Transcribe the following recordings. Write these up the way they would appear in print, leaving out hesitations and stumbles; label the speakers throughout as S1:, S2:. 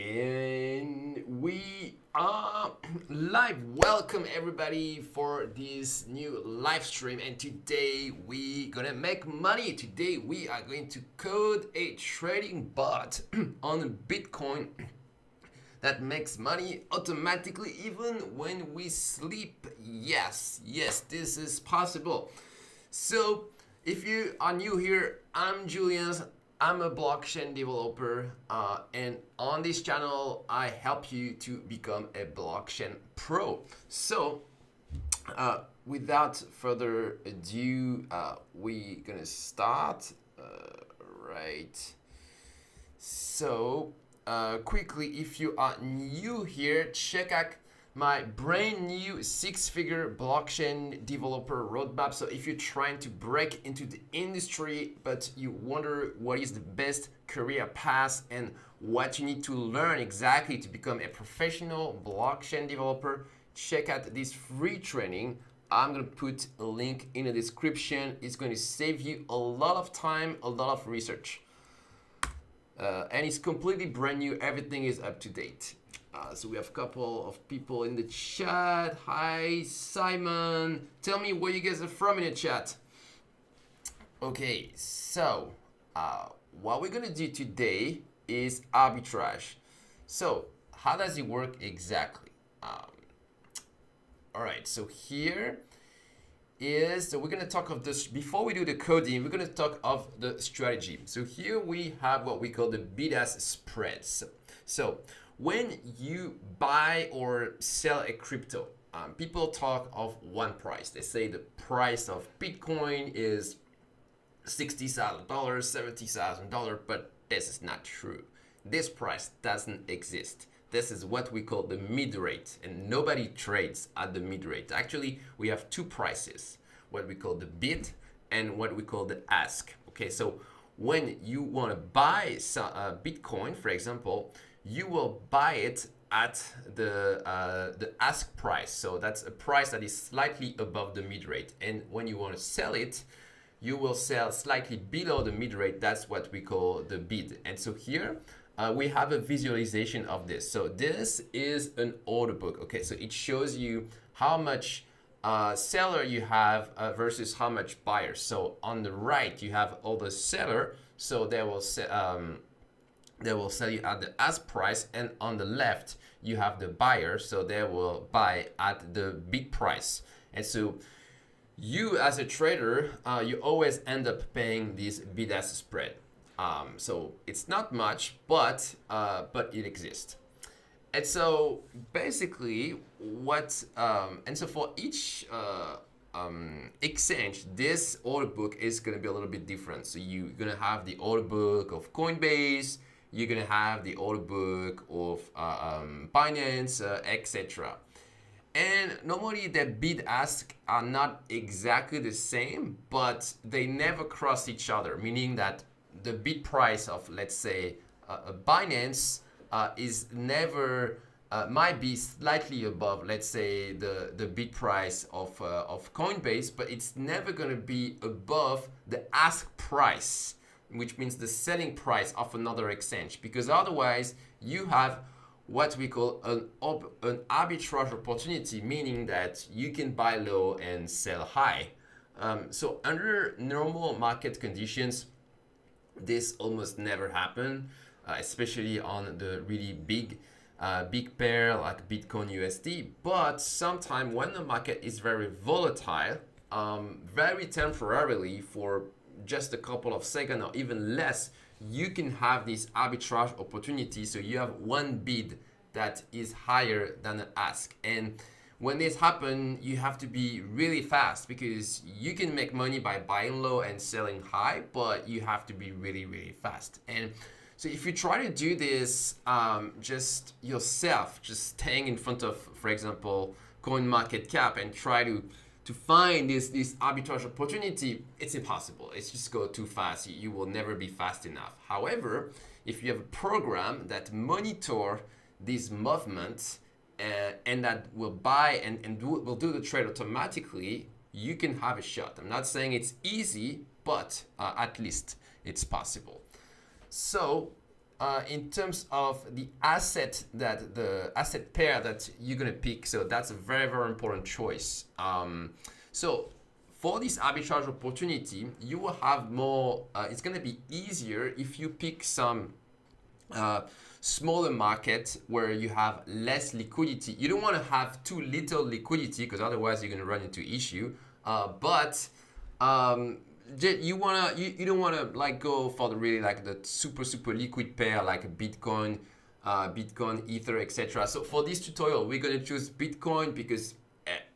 S1: And we are live. Welcome everybody for this new live stream. And today we gonna make money. Today we are going to code a trading bot on Bitcoin that makes money automatically even when we sleep. Yes, this is possible. So if you are new here, I'm Julian. I'm a blockchain developer, and on this channel, I help you to become a blockchain pro. So, without further ado, we're gonna start. Right. So, quickly, if you are new here, check out my brand new 6-figure blockchain developer roadmap. So if you're trying to break into the industry, but you wonder what is the best career path and what you need to learn exactly to become a professional blockchain developer, check out this free training. I'm going to put a link in the description. It's going to save you a lot of time, a lot of research. And it's completely brand new. Everything is up to date. So we have a couple of people in the chat. Hi, Simon. Tell me where you guys are from in the chat. Okay, so what we're going to do today is arbitrage. So how does it work exactly? All right, so here is, so we're going to talk of this, before we do the coding, we're going to talk of the strategy. So here we have what we call the bid-ask spreads. So when you buy or sell a crypto, people talk of one price. They say the price of Bitcoin is $60,000, $70,000, but this is not true. This price doesn't exist. This is what we call the mid rate, and nobody trades at the mid rate. Actually, we have two prices, what we call the bid and what we call the ask. Okay, so when you want to buy Bitcoin, for example, you will buy it at the ask price. So that's a price that is slightly above the mid rate. And when you want to sell it, you will sell slightly below the mid rate. That's what we call the bid. And so here we have a visualization of this. So this is an order book. Okay, so it shows you how much seller you have versus how much buyer. So on the right, you have all the seller. So they will sell you at the ask price, and on the left you have the buyer, so they will buy at the bid price. And so you as a trader, you always end up paying this bid-ask spread. So it's not much, but it exists. And so basically what and so for each exchange, this order book is going to be a little bit different. So you're going to have the order book of Coinbase, you're going to have the order book of Binance, etc. And normally the bid ask are not exactly the same, but they never cross each other, meaning that the bid price of, let's say, a Binance is never, might be slightly above, let's say, the bid price of Coinbase, but it's never going to be above the ask price, which means the selling price of another exchange, because otherwise you have what we call an arbitrage opportunity, meaning that you can buy low and sell high. So under normal market conditions, this almost never happen, especially on the really big pair like Bitcoin USD. But sometimes when the market is very volatile, very temporarily for just a couple of seconds or even less, you can have this arbitrage opportunity. So you have one bid that is higher than an ask. And when this happens, you have to be really fast, because you can make money by buying low and selling high, but you have to be really, really fast. And so if you try to do this just yourself, just staying in front of, for example, CoinMarketCap and try to find this arbitrage opportunity, it's impossible. It's just go too fast. You will never be fast enough. However, if you have a program that monitor these movements and that will buy and will do the trade automatically, you can have a shot. I'm not saying it's easy, but at least it's possible. So in terms of the asset pair that you're gonna pick, so that's a very, very important choice. So for this arbitrage opportunity, you will have more. It's gonna be easier if you pick some smaller market where you have less liquidity. You don't want to have too little liquidity because otherwise you're gonna run into issue. But you don't wanna like go for the really like the super liquid pair like Bitcoin, Ether, etc. So for this tutorial, we're gonna choose Bitcoin because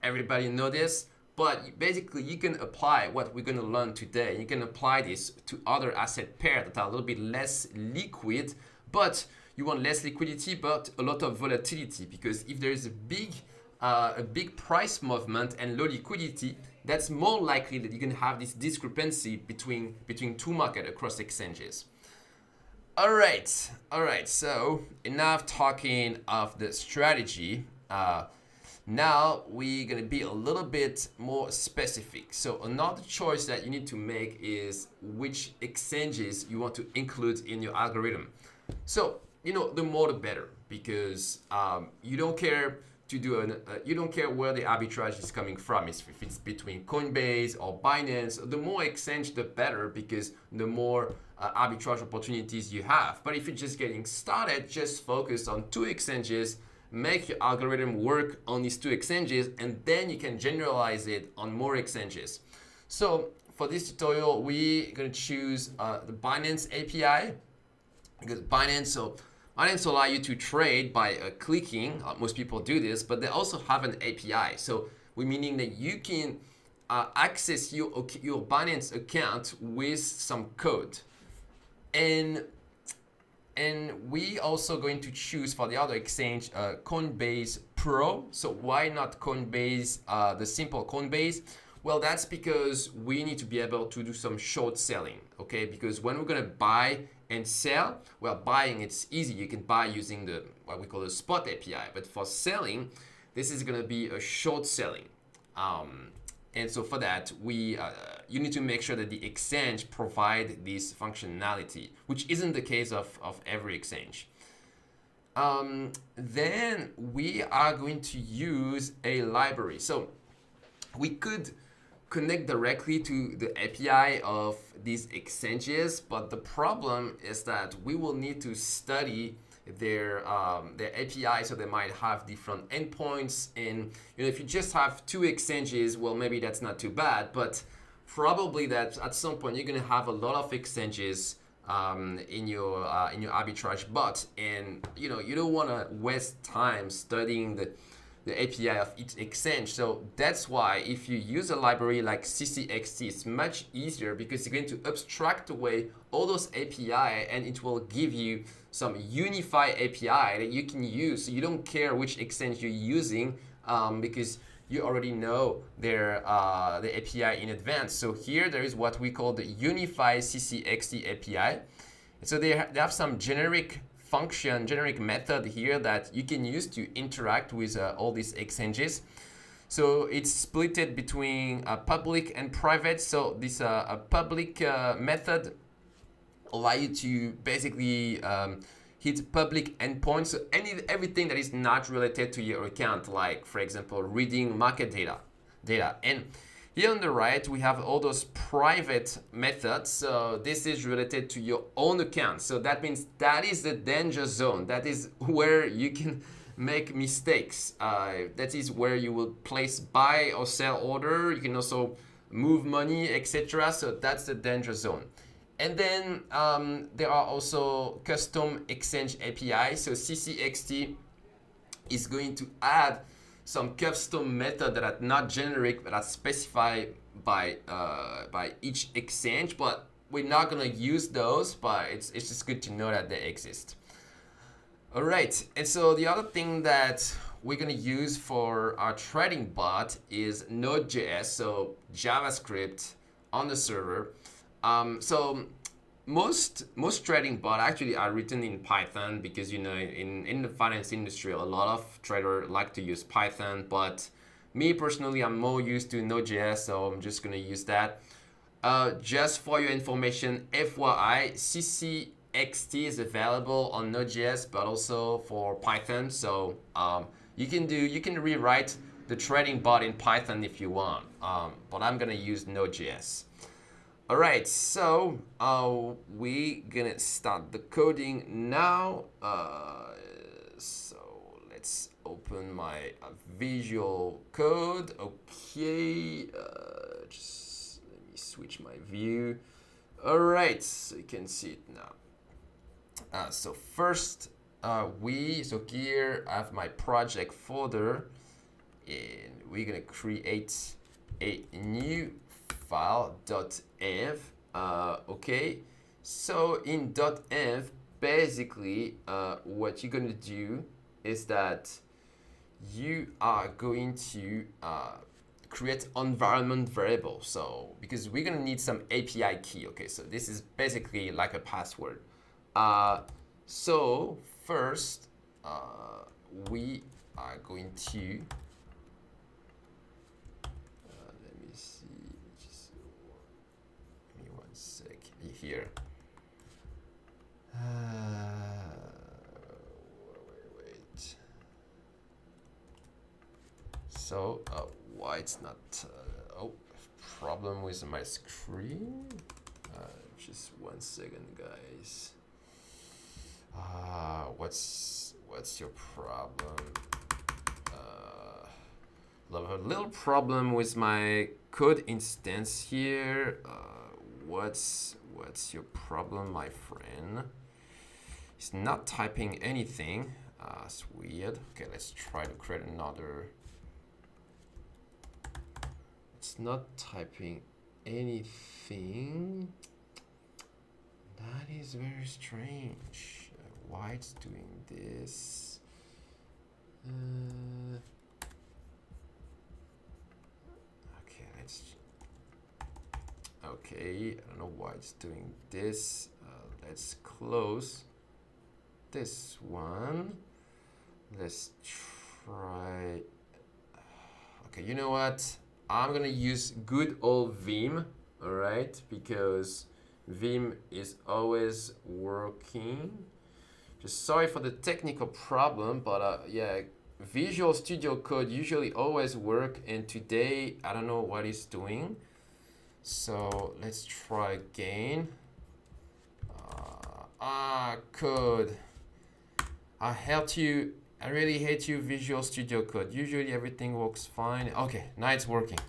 S1: everybody know this. But basically, you can apply what we're gonna learn today. You can apply this to other asset pairs that are a little bit less liquid, but you want less liquidity, but a lot of volatility. Because if there is a big price movement and low liquidity, that's more likely that you can have this discrepancy between two markets across exchanges. All right. So enough talking of the strategy. Now we're gonna be a little bit more specific. So another choice that you need to make is which exchanges you want to include in your algorithm. So the more the better, because you don't care to do you don't care where the arbitrage is coming from. If it's between Coinbase or Binance, the more exchange the better, because the more arbitrage opportunities you have. But if you're just getting started, just focus on 2 exchanges, make your algorithm work on these 2 exchanges, and then you can generalize it on more exchanges. So for this tutorial, we're gonna choose the Binance API, because Binance allow you to trade by clicking. Most people do this, but they also have an API. So we're meaning that you can access your Binance account with some code. And we also going to choose for the other exchange Coinbase Pro. So why not Coinbase, the simple Coinbase? Well, that's because we need to be able to do some short selling, okay? Because when we're gonna buy and sell, well, buying, it's easy. You can buy using what we call the spot API. But for selling, this is gonna be a short selling. And so for that, you need to make sure that the exchange provide this functionality, which isn't the case of every exchange. Then we are going to use a library. So we could connect directly to the API of these exchanges, but the problem is that we will need to study their API, so they might have different endpoints. And if you just have 2 exchanges, well, maybe that's not too bad, but probably that at some point you're gonna have a lot of exchanges in your arbitrage bot, and you don't want to waste time studying the API of each exchange. So that's why if you use a library like CCXT, it's much easier because you're going to abstract away all those API, and it will give you some unified API that you can use. So you don't care which exchange you're using because you already know the API in advance. So here there is what we call the unified CCXT API. So they have some generic method here that you can use to interact with all these exchanges. So it's split between public and private. So this public method allow you to basically hit public endpoints. So everything that is not related to your account, like for example reading market data. And here on the right, we have all those private methods. So this is related to your own account. So that means that is the danger zone. That is where you can make mistakes. That is where you will place buy or sell order. You can also move money, etc. So that's the danger zone. And then there are also custom exchange API. So CCXT is going to add some custom method that are not generic but are specified by each exchange, but we're not gonna use those, but it's just good to know that they exist. All right, and so the other thing that we're gonna use for our trading bot is Node.js, so JavaScript on the server. So most trading bots actually are written in Python because in the finance industry a lot of traders like to use Python, but me personally I'm more used to Node.js, so I'm just gonna use that. Just for your information, FYI, XT is available on Node.js, but also for Python. So you can rewrite the trading bot in Python if you want, but I'm gonna use Node.js. All right, so we gonna start the coding now. So let's open my Visual Code. Okay, just let me switch my view. All right, so you can see it now. So first, so here I have my project folder, and we're gonna create a new file .env. Okay, so in .env, basically, what you're gonna do is that you are going to create environment variable. So because we're gonna need some API key. Okay, so this is basically like a password. So first, we are going to let me see. Just give me one sec here. Wait. So why it's not? Problem with my screen. Just 1 second, guys. What's your problem? A little problem with my code instance here. What's your problem, my friend? It's not typing anything. It's weird. Okay, let's try to create another. It's not typing anything. That is very strange. Why it's doing this? Okay, okay, I don't know why it's doing this. Let's close this one. Let's try. Okay, you know what? I'm gonna use good old Vim, all right? Because Vim is always working. Just sorry for the technical problem, but yeah, Visual Studio Code usually always work, and today I don't know what it's doing. So let's try again. Code. I hate you. I really hate you, Visual Studio Code. Usually everything works fine. Okay, now it's working.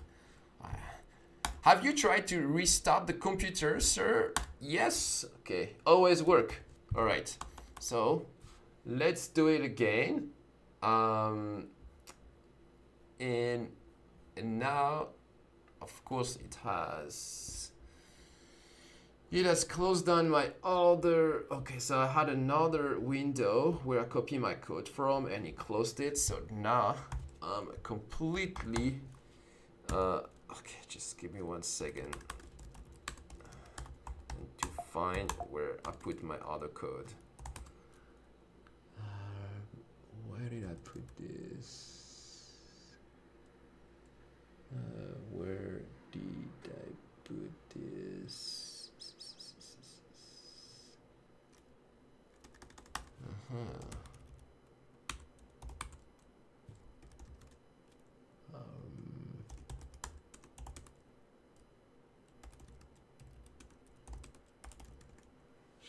S1: Have you tried to restart the computer, sir? Yes. Okay, always work. All right. So let's do it again. And now, of course, it has closed down my other. Okay, so I had another window where I copy my code from, and it closed it. So now I'm completely. Okay, just give me 1 second to find where I put my other code. Where did I put this? Where did I put this?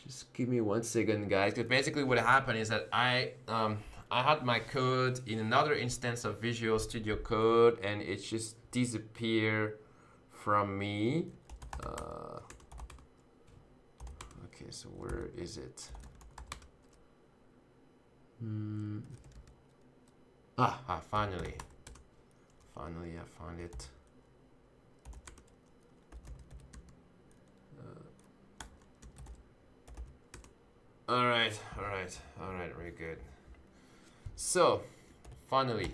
S1: Just give me 1 second, guys. Because basically, what happened is that I had my code in another instance of Visual Studio Code, and it just disappeared from me. Okay, so where is it? Finally I found it. All right, very good. So, finally,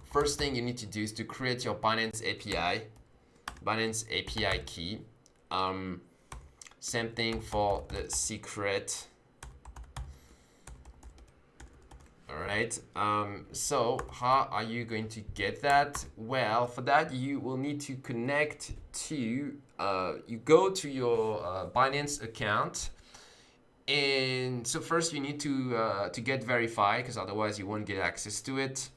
S1: first thing you need to do is to create your Binance API key. Same thing for the secret. All right. So how are you going to get that? Well, for that you will need to connect to. You go to your Binance account. And so first you need to get verified, because otherwise you won't get access to it.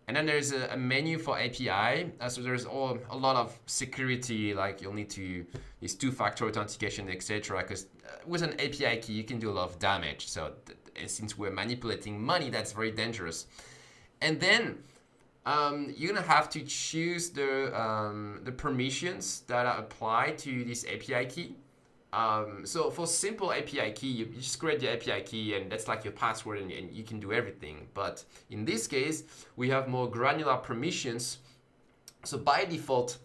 S1: And then there's a menu for API. So there's a lot of security, like you'll need to use two-factor authentication, etc. Because with an API key, you can do a lot of damage. So since we're manipulating money, that's very dangerous. And then you're gonna have to choose the permissions that are applied to this API key. So for simple API key, you just create the API key and that's like your password and you can do everything. But in this case, we have more granular permissions. So by default,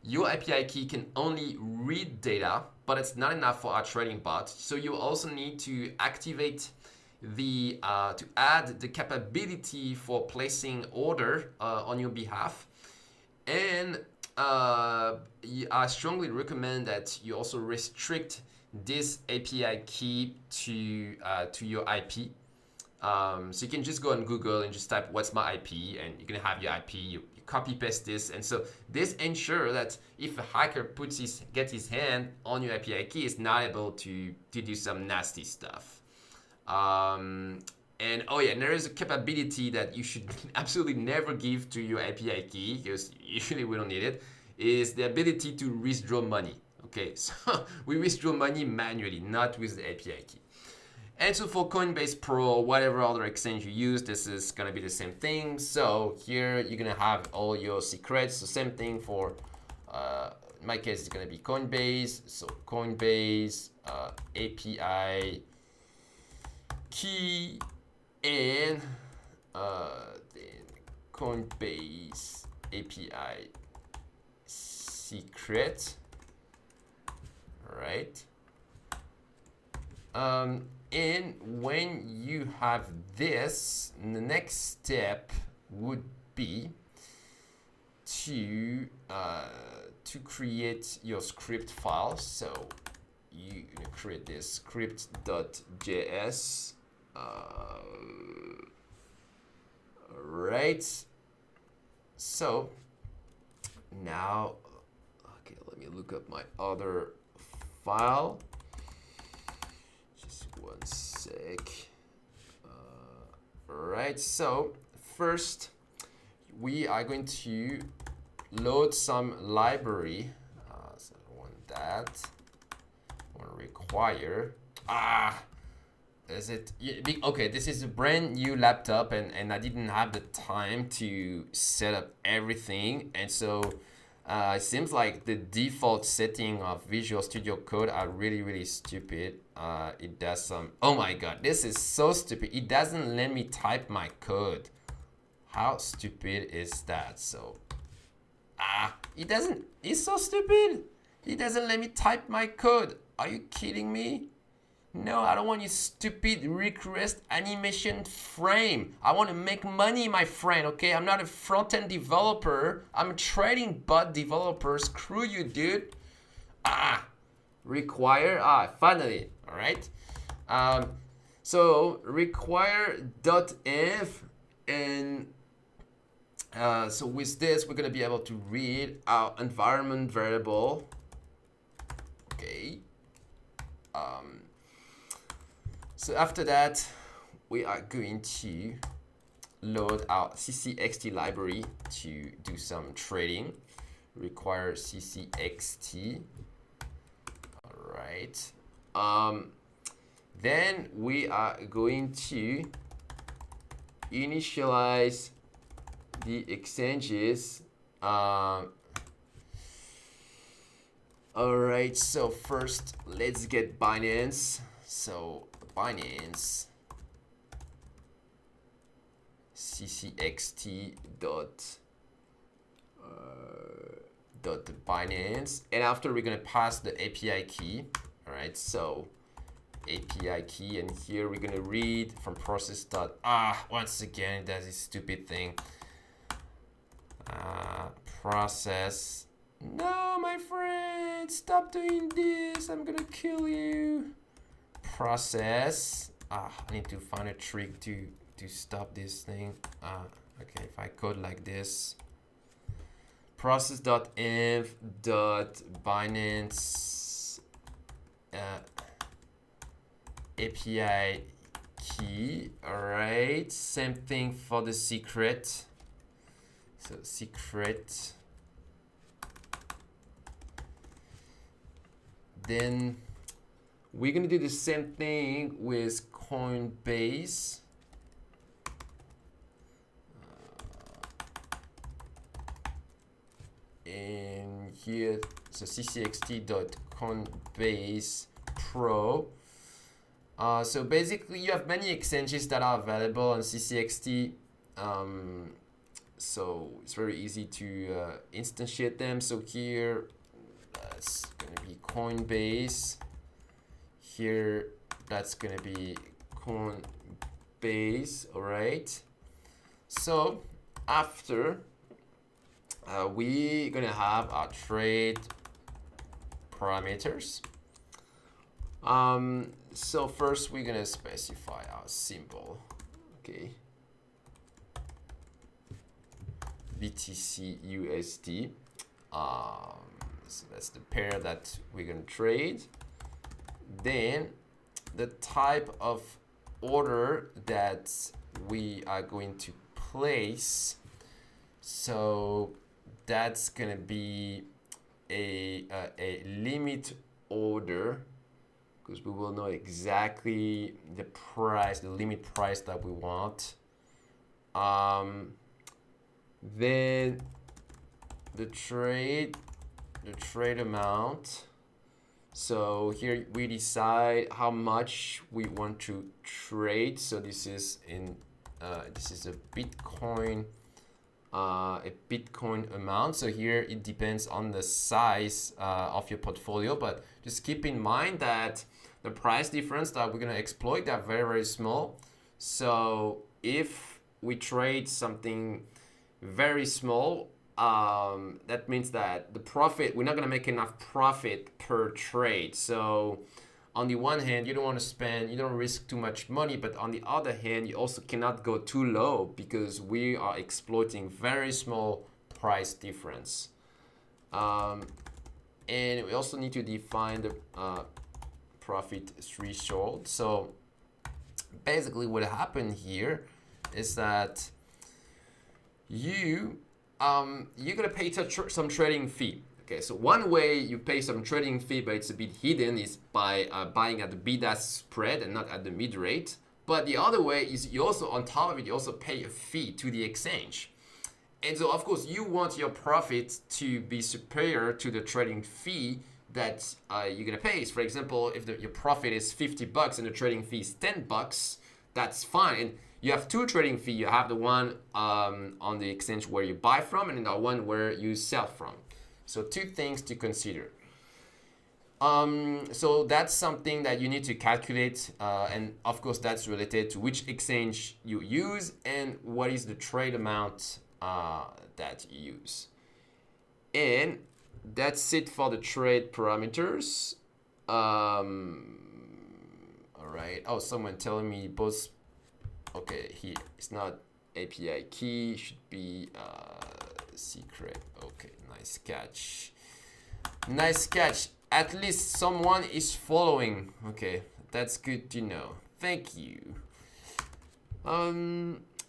S1: your API key can only read data, but it's not enough for our trading bot. So you also need to activate to add the capability for placing order on your behalf. And I strongly recommend that you also restrict this API key to your IP. So you can just go on Google and just type what's my IP, and you're gonna have your IP. You copy paste this, and so this ensures that if a hacker gets his hand on your API key, it's not able to do some nasty stuff. And oh yeah, and there is a capability that you should absolutely never give to your API key, because usually we don't need it, is the ability to withdraw money. Okay, so we withdraw money manually, not with the API key. And so for Coinbase Pro, whatever other exchange you use, this is gonna be the same thing. So here you're gonna have all your secrets. So same thing for, in my case, it's gonna be Coinbase. So Coinbase API key, and then Coinbase API secret, right? And when you have this, the next step would be to create your script file. So you create this script.js. Right. So now, okay, let me look up my other file. Just one sec. Right. So first, we are going to load some library. So I want that. I want to require. Is it okay? This is a brand new laptop, and I didn't have the time to set up everything, and so it seems like the default setting of Visual Studio Code are really stupid. It does some. Oh my god, this is so stupid. It doesn't let me type my code. How stupid is that? So it doesn't. It's so stupid. It doesn't let me type my code. Are you kidding me? No, I don't want your stupid request animation frame. I want to make money, my friend, okay? I'm not a front-end developer. I'm a trading bot developer. Screw you, dude. Require, finally, all right? So require.env, and so with this, we're gonna be able to read our environment variable, okay? So after that, we are going to load our ccxt library to do some trading. Require ccxt. All right. Then we are going to initialize the exchanges. All right. So first, let's get Binance. So Binance ccxt dot Binance, and after we're gonna pass the API key. All right, so API key, and here we're gonna read from process dot once again it does this stupid thing. Process. No, my friend, stop doing this. I'm gonna kill you. Process. I need to find a trick to stop this thing. Okay, if I code like this, process.env.binance API key. All right, same thing for the secret. So secret. Then we're gonna do the same thing with Coinbase. And here, so ccxt.coinbase pro. So basically, you have many exchanges that are available on CCXT. So it's very easy to instantiate them. So here, that's gonna be Coinbase. Here, that's gonna be Coinbase. All right. So after we're gonna have our trade parameters. So first we're gonna specify our symbol. Okay. BTC USD. So that's the pair that we're gonna trade. Then the type of order that we are going to place. So that's gonna be a limit order, because we will know exactly the price, the limit price that we want. Then the trade amount. So here we decide how much we want to trade. So this is this is a Bitcoin amount. So here it depends on the size of your portfolio, but just keep in mind that the price difference that we're gonna exploit, they're very, very small. So if we trade something very small, that means that the profit, we're not gonna make enough profit per trade. So on the one hand, you don't want to spend, you don't risk too much money, but on the other hand, you also cannot go too low because we are exploiting very small price difference. And we also need to define the profit threshold. So basically what happened here is that you're gonna pay some trading fee. Okay, so one way you pay some trading fee, but it's a bit hidden, is by buying at the bid-ask spread and not at the mid rate. But the other way is you also, on top of it, you also pay a fee to the exchange. And so, of course, you want your profit to be superior to the trading fee that you're gonna pay. So for example, if your profit is $50 and the trading fee is $10, that's fine. And you have two trading fees. You have the one on the exchange where you buy from, and then the one where you sell from. So two things to consider. So that's something that you need to calculate, and of course that's related to which exchange you use and what is the trade amount that you use. And that's it for the trade parameters. All right. Oh, someone telling me both. Okay, here it's not API key. It should be secret. Okay, nice catch. Nice catch. At least someone is following. Okay, that's good to know. Thank you.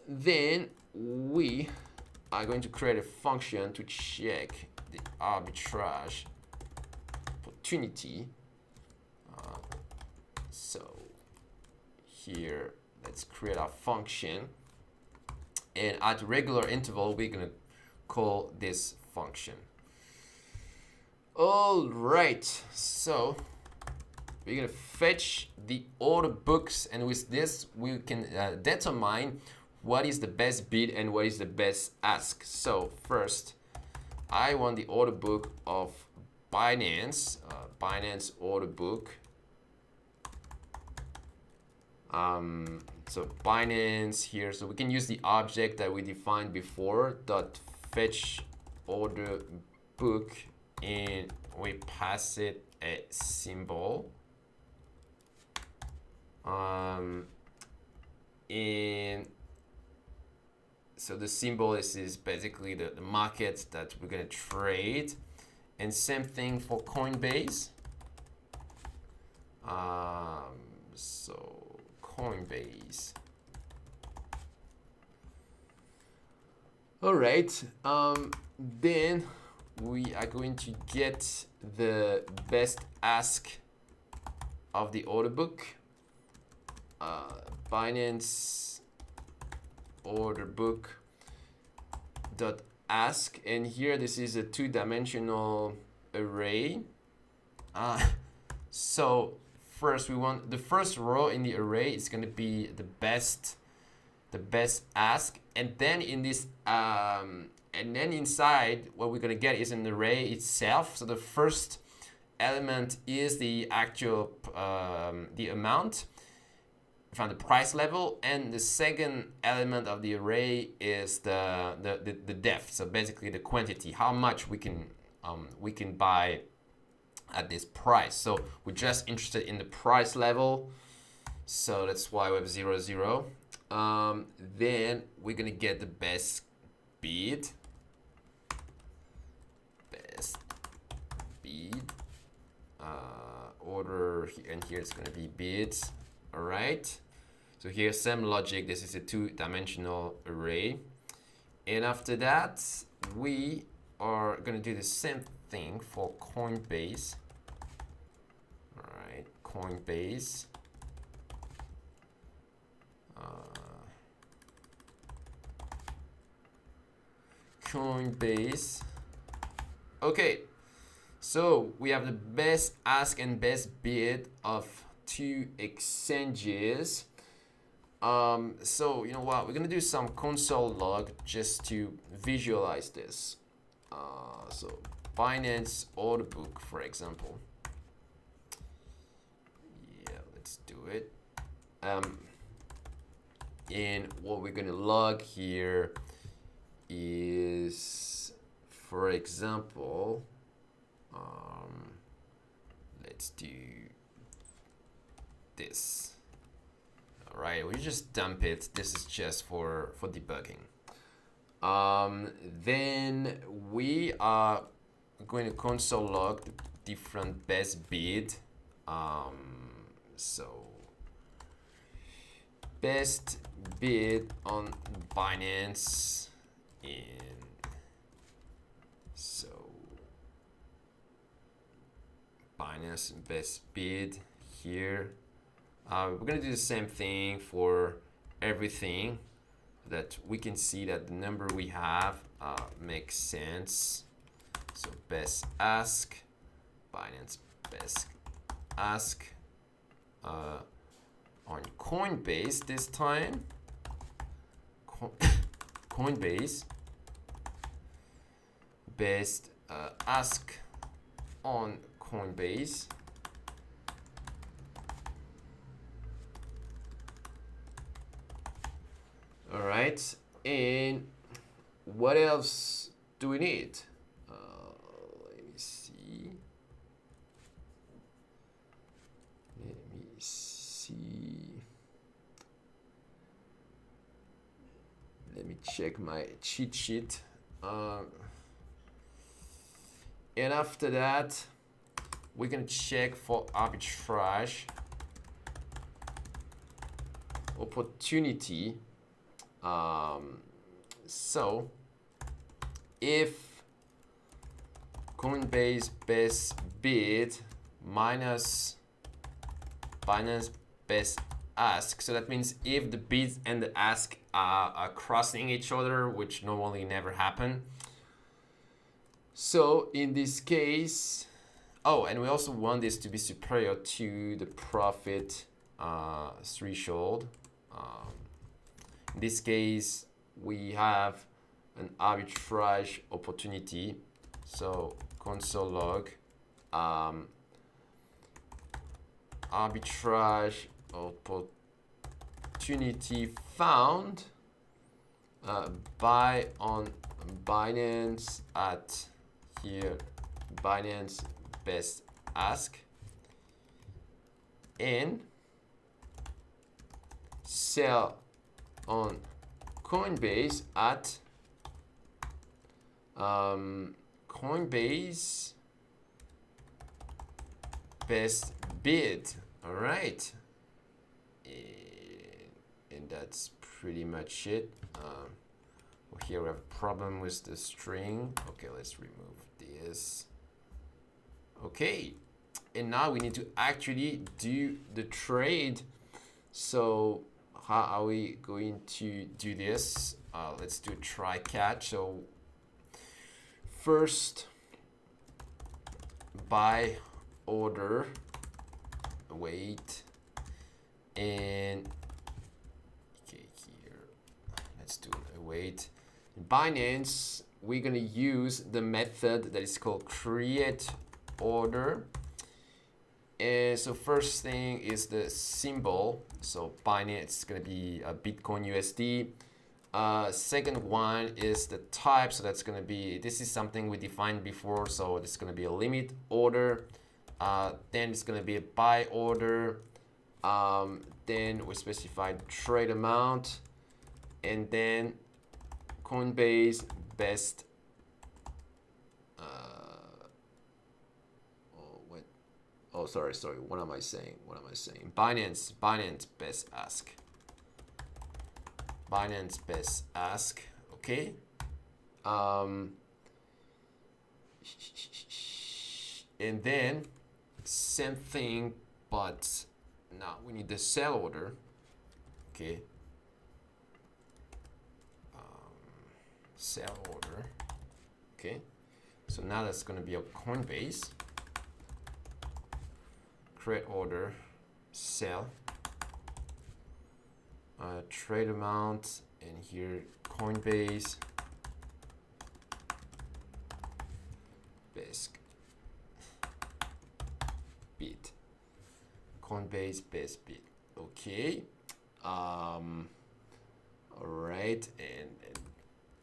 S1: Then we are going to create a function to check the arbitrage opportunity. So here, let's create our function. And at regular interval, we're gonna call this function. All right, so we're gonna fetch the order books, and with this we can determine what is the best bid and what is the best ask. So first, I want the order book of Binance, Binance order book. So Binance here, so we can use the object that we defined before, dot fetch order book, and we pass it a symbol. And so the symbol is basically the market that we're gonna trade. And same thing for Coinbase. So Coinbase. All right. Then we are going to get the best ask of the order book. Binance order book dot ask, and here this is a two-dimensional array. So first we want the first row in the array is going to be the best ask, and then in this and then inside what we're going to get is an array itself. So the first element is the actual the amount from the price level, and the second element of the array is the depth. So basically the quantity, how much we can buy at this price. So we're just interested in the price level, so that's why we have 0, 0. Then we're gonna get the best bid, order here, and here it's gonna be bids. All right, so here's same logic. This is a two-dimensional array, and after that we are gonna do the same thing for Coinbase. All right, Coinbase. Coinbase. Okay, so we have the best ask and best bid of two exchanges. So you know what, we're gonna do some console log just to visualize this. So Binance order book, for example. Yeah, let's do it. And what we're gonna log here is, for example, let's do this. All right, we just dump it. This is just for debugging. Then we are going to console log the different best bid. So best bid on Binance, and so Binance best bid here. We're gonna do the same thing for everything, that we can see that the number we have makes sense. So best ask, Binance best ask on Coinbase this time. Coinbase best ask on Coinbase. All right, and what else do we need? Let me see. Let me check my cheat sheet. And after that, we're gonna check for arbitrage opportunity. So if Coinbase best bid minus Binance best ask, so that means if the bids and the ask are crossing each other, which normally never happen. So in this case, oh, and we also want this to be superior to the profit threshold. In this case, we have an arbitrage opportunity. So console log arbitrage opportunity found by on Binance at here Binance best ask, and sell on Coinbase at Coinbase best bid. All right, and that's pretty much it. Here we have a problem with the string. Okay, let's remove this. Okay, and now we need to actually do the trade. So how are we going to do this? Let's do try catch. So first, buy order, wait, and okay, here let's do a wait. In Binance, we're gonna use the method that is called create order. And so first thing is the symbol. So Binance is gonna be a Bitcoin USD. Second one is the type. So that's gonna be, this is something we defined before. So it's gonna be a limit order. Then it's gonna be a buy order. Then we specified trade amount, and then Coinbase best. Oh, sorry. What am I saying? Binance best ask. Binance best ask. Okay. And then same thing, but now we need the sell order. Okay. Sell order. Okay. So now that's going to be a Coinbase. Create order, sell, trade amount, and here Coinbase best bid. Coinbase best bid. Okay. All right,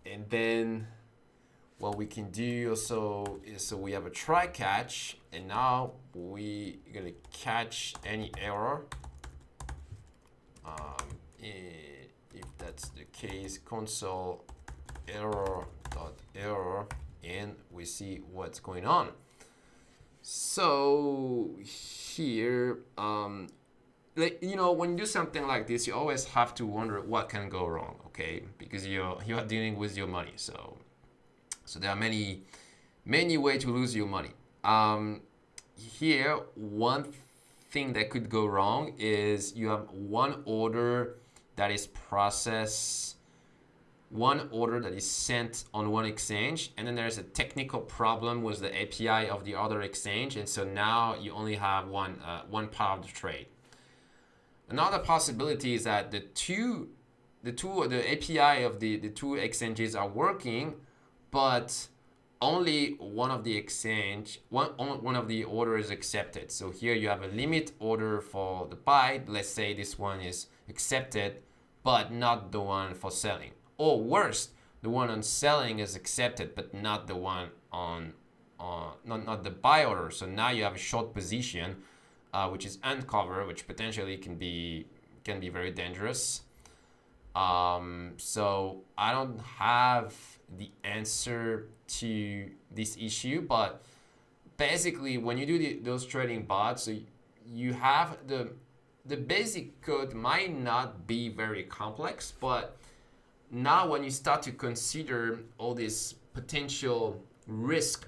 S1: and then what we can do also is, so we have a try catch, and now we're gonna catch any error. If that's the case, console error, and we see what's going on. So here, like, you know, when you do something like this, you always have to wonder what can go wrong, okay? Because you are dealing with your money, so there are many ways to lose your money. Here, one thing that could go wrong is you have one order that is processed, one order that is sent on one exchange, and then there's a technical problem with the API of the other exchange, and so now you only have one part of the trade. Another possibility is that the API of the two exchanges are working, but only one of the one of the order is accepted. So here you have a limit order for the buy. Let's say this one is accepted, but not the one for selling. Or worse, the one on selling is accepted, but not the one on not the buy order. So now you have a short position, which is uncovered, which potentially can be very dangerous. So I don't have the answer to this issue, but basically when you do those trading bots, so you have the basic code might not be very complex, but now when you start to consider all this potential risk,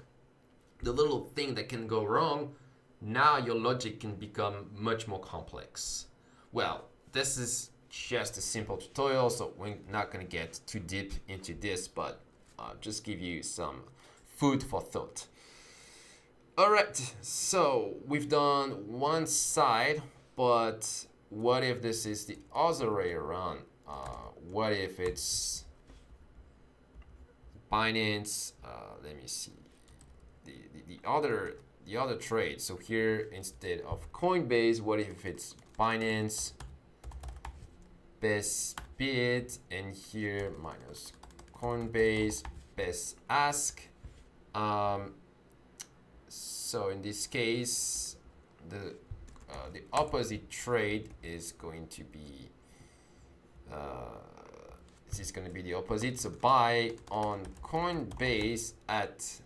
S1: the little thing that can go wrong, now your logic can become much more complex. Well, this is just a simple tutorial, so we're not going to get too deep into this, but just give you some food for thought. All right, so we've done one side, but what if this is the other way around? What if it's Binance? Let me see the other trade. So here, instead of Coinbase, what if it's Binance best bid, and here minus Coinbase best ask. So in this case, the opposite trade is going to be this is going to be the opposite. So buy on Coinbase at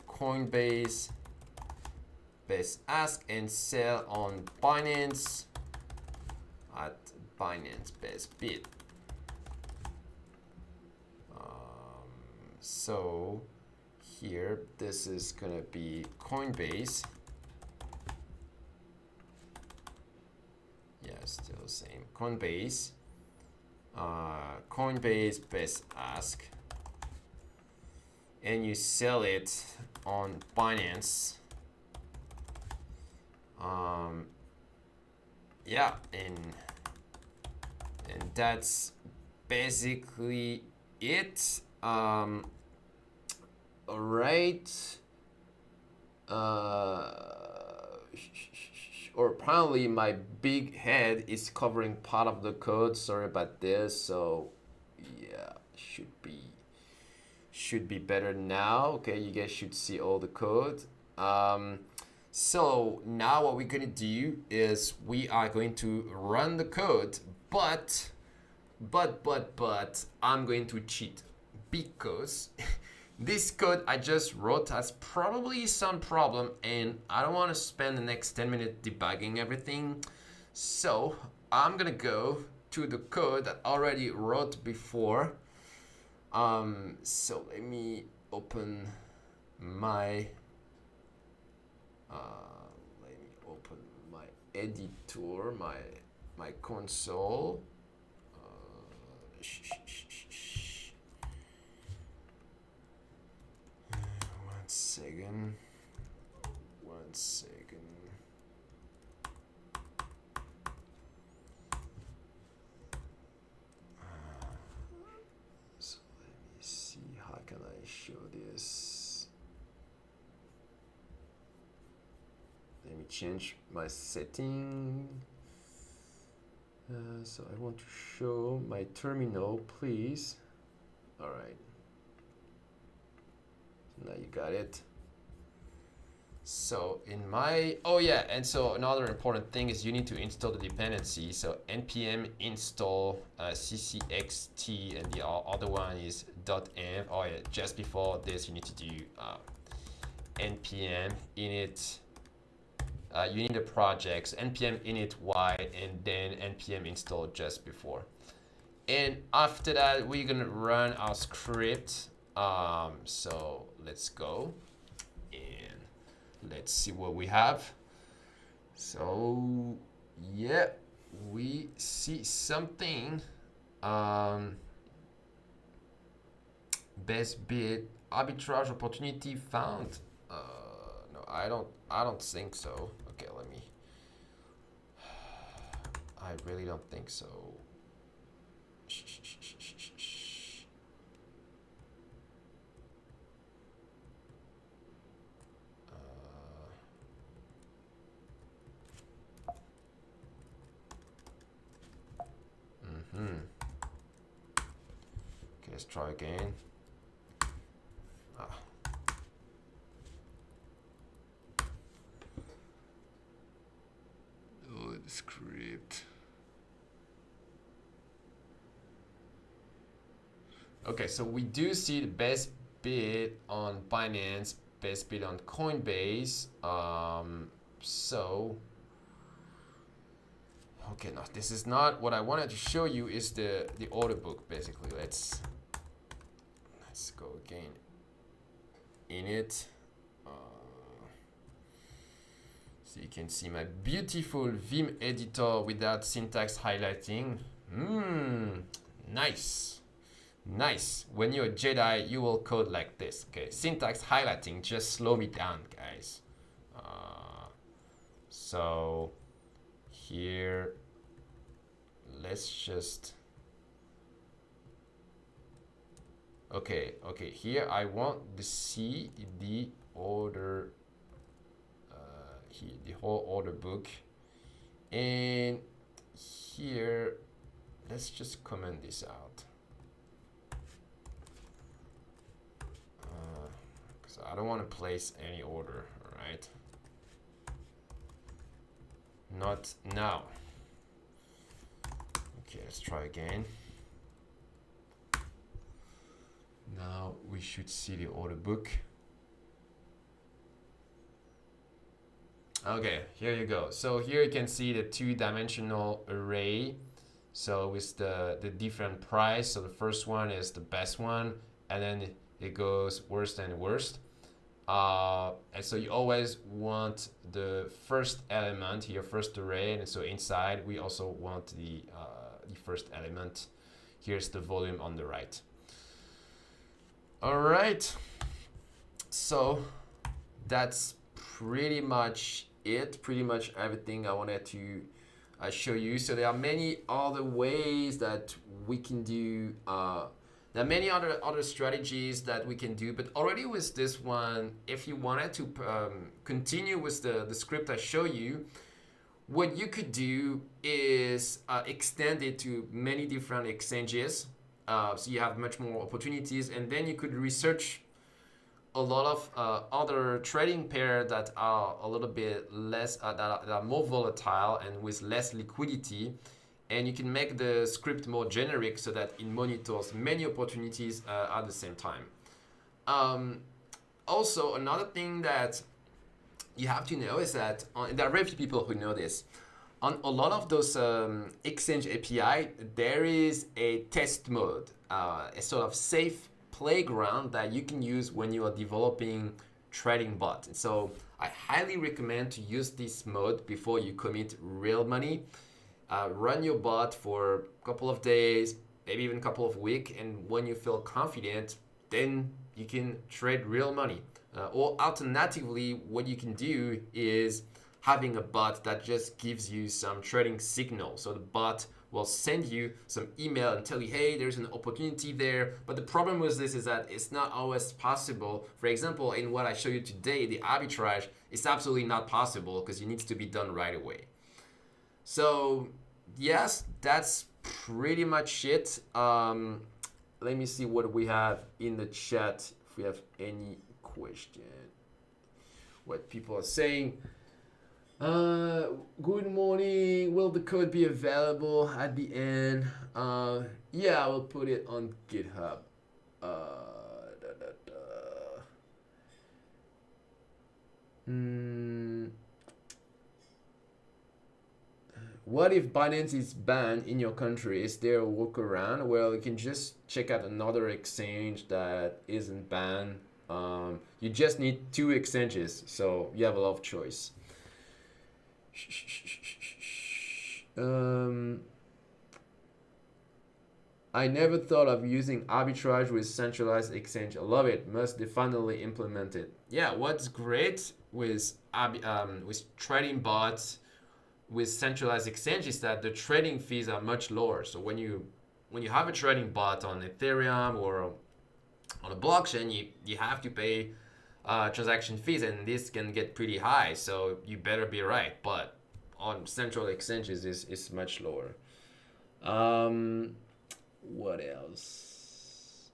S1: Coinbase best ask, and sell on Binance at Binance best bid. So here, this is gonna be Coinbase. Yeah, still the same. Coinbase. Coinbase best ask. And you sell it on Binance. Yeah, and that's basically it. All right. Or apparently my big head is covering part of the code. Sorry about this. So yeah, should be better now. Okay, you guys should see all the code. So now what we're gonna do is we are going to run the code, but I'm going to cheat because this code I just wrote has probably some problem and I don't want to spend the next 10 minutes debugging everything. So I'm gonna go to the code that I already wrote before. So let me open my editor, my console. One second. So let me see, how can I show this? Let me change my setting. So I want to show my terminal, please. All right. Now you got it. So in my, oh yeah, and so another important thing is you need to install the dependency. So npm install ccxt, and the other one is .env. Oh yeah, just before this you need to do npm init. You need the projects, npm init y, and then npm install just before. And after that, we're gonna run our script. So let's go and let's see what we have. So yeah, we see something. Best bid, arbitrage opportunity found. No, I don't think so. Okay, let me. I really don't think so. Okay, let's try again. Script. Okay, so we do see the best bid on Binance, best bid on Coinbase. So okay, no, this is not what I wanted to show you. Is the order book basically. Let's go again. In it. So you can see my beautiful Vim editor without syntax highlighting. Nice. Nice. When you're a Jedi, you will code like this. Okay, syntax highlighting, just slow me down, guys. So here, let's just. Okay, here I want to see the order. Here, the whole order book, and here let's just comment this out because I don't want to place any order. All right, not now. Okay, let's try again. Now we should see the order book. Okay, here you go. So here you can see the two-dimensional array. So with the different price, so the first one is the best one, and then it goes worst and worst. And so you always want the first element, your first array, and so inside we also want the first element. Here's the volume on the right. All right, so that's pretty much it, pretty much everything I wanted to show you. So there are many other ways that we can do there are many other strategies that we can do, but already with this one, if you wanted to continue with the script I show you, what you could do is extend it to many different exchanges, so you have much more opportunities, and then you could research a lot of other trading pairs that are a little bit less, that are more volatile and with less liquidity. And you can make the script more generic so that it monitors many opportunities at the same time. Also, another thing that you have to know is that there are very few people who know this. On a lot of those exchange API, there is a test mode, a sort of safe playground that you can use when you are developing trading bot. And so I highly recommend to use this mode before you commit real money. Run your bot for a couple of days, maybe even a couple of weeks, and when you feel confident, then you can trade real money. Or alternatively, what you can do is having a bot that just gives you some trading signal. So the bot will send you some email and tell you, hey, there's an opportunity there. But the problem with this is that it's not always possible. For example, in what I show you today, the arbitrage, it's absolutely not possible because it needs to be done right away. So yes, that's pretty much it. Let me see what we have in the chat, if we have any question, what people are saying. Good morning, will the code be available at the end? Yeah, I will put it on GitHub. What if Binance is banned in your country? Is there a workaround? Well, you can just check out another exchange that isn't banned. You just need 2 exchanges, so you have a lot of choice. I never thought of using arbitrage with centralized exchange. I love it. Must definitely implement it. Yeah, what's great with trading bots with centralized exchange is that the trading fees are much lower. So when you have a trading bot on Ethereum or on a blockchain, you have to pay transaction fees, and this can get pretty high. So you better be right. But on central exchanges, is much lower. What else?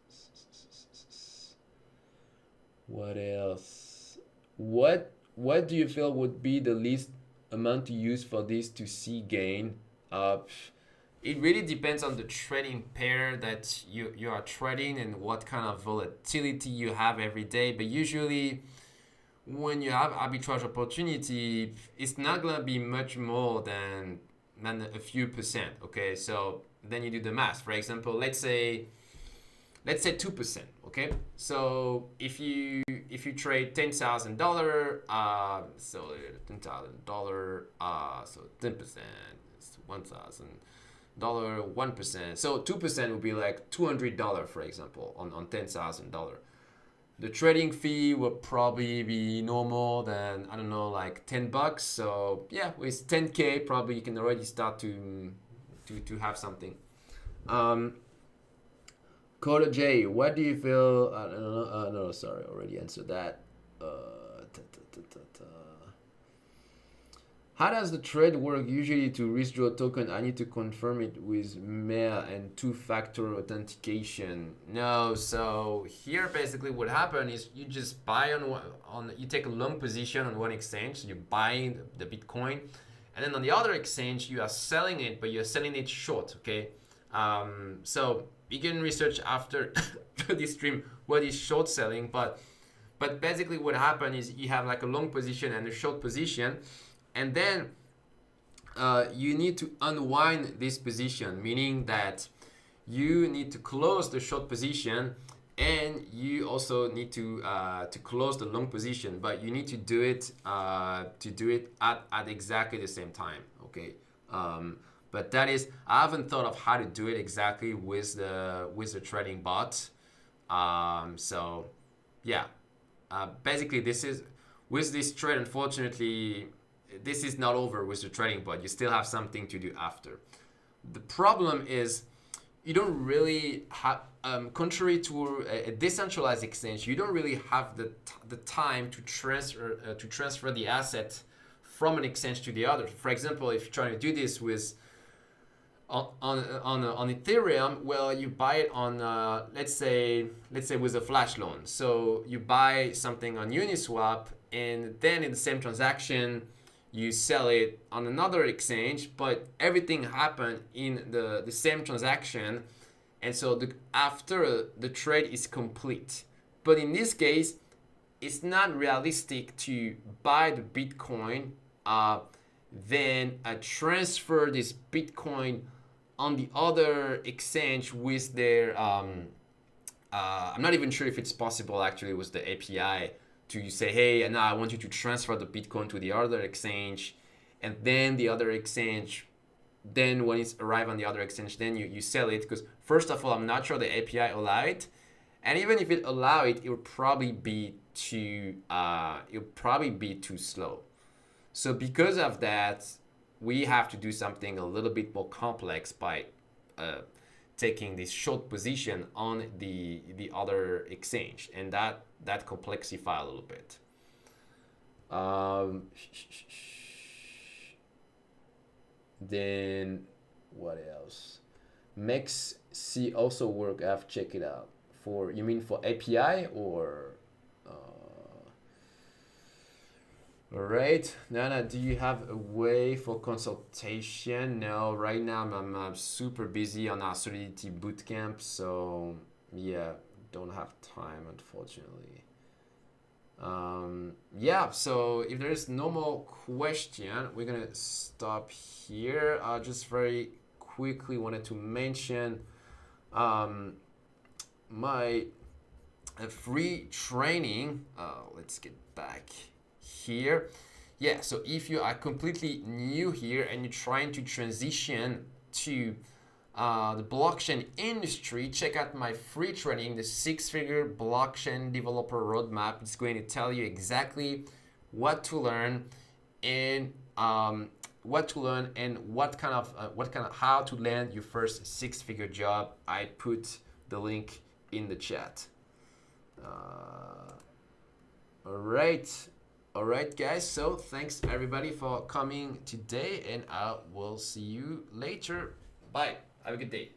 S1: What else? What do you feel would be the least amount to use for this to see gain? It really depends on the trading pair that you are trading and what kind of volatility you have every day. But usually, when you have arbitrage opportunity, it's not gonna be much more than a few percent. Okay, so then you do the math. For example, let's say 2%. Okay, so if you trade $10,000, so $10,000, so 10%, it's $1,000, 1%. So 2% would be like $200, for example, on $10,000. The trading fee will probably be no more than, I don't know, like $10. So yeah, with 10K, probably you can already start to have something. Coda J, what do you feel? No, sorry, already answered that. How does the trade work? Usually to withdraw a token, I need to confirm it with MEA and 2-factor authentication. No, so here basically what happened is you just buy you take a long position on one exchange, so you buy the Bitcoin, and then on the other exchange you are selling it, but you're selling it short, okay? So you can research after this stream what is short selling, but basically what happened is you have like a long position and a short position, and then you need to unwind this position, meaning that you need to close the short position and you also need to close the long position, but you need to do it at exactly the same time. Okay. But that is, I haven't thought of how to do it exactly with the trading bot. So yeah, basically this is with this trade. Unfortunately, this is not over with the trading bot. You still have something to do after. The problem is you don't really have, contrary to a decentralized exchange, you don't really have the time to transfer the asset from an exchange to the other. For example, if you're trying to do this with on Ethereum, well, you buy it on let's say with a flash loan. So you buy something on Uniswap, and then in the same transaction, you sell it on another exchange, but everything happened in the same transaction, and so after the trade is complete. But in this case, it's not realistic to buy the Bitcoin, then transfer this Bitcoin on the other exchange with their I'm not even sure if it's possible actually with the API to say, hey, and now I want you to transfer the Bitcoin to the other exchange, and then the other exchange, then when it's arrived on the other exchange, then you sell it. Because first of all, I'm not sure the API allow it, and even if it allow it, it will probably be too slow. So because of that, we have to do something a little bit more complex by taking this short position on the other exchange, and that complexify a little bit. Then what else? Max C also work. I've checked it out. For, you mean for API or? All right, Nana, do you have a way for consultation? No, right now I'm super busy on our Solidity bootcamp, so yeah, don't have time, unfortunately. Yeah, so if there's no more question, we're gonna stop here. I just very quickly wanted to mention my free training. Let's get back here. Yeah, so if you are completely new here and you're trying to transition to the blockchain industry, check out my free training, the 6-figure blockchain developer roadmap. It's going to tell you exactly what to learn and how to land your first 6-figure job. I put the link in the chat. All right, guys. So thanks everybody for coming today, and I will see you later. Bye. Have a good day.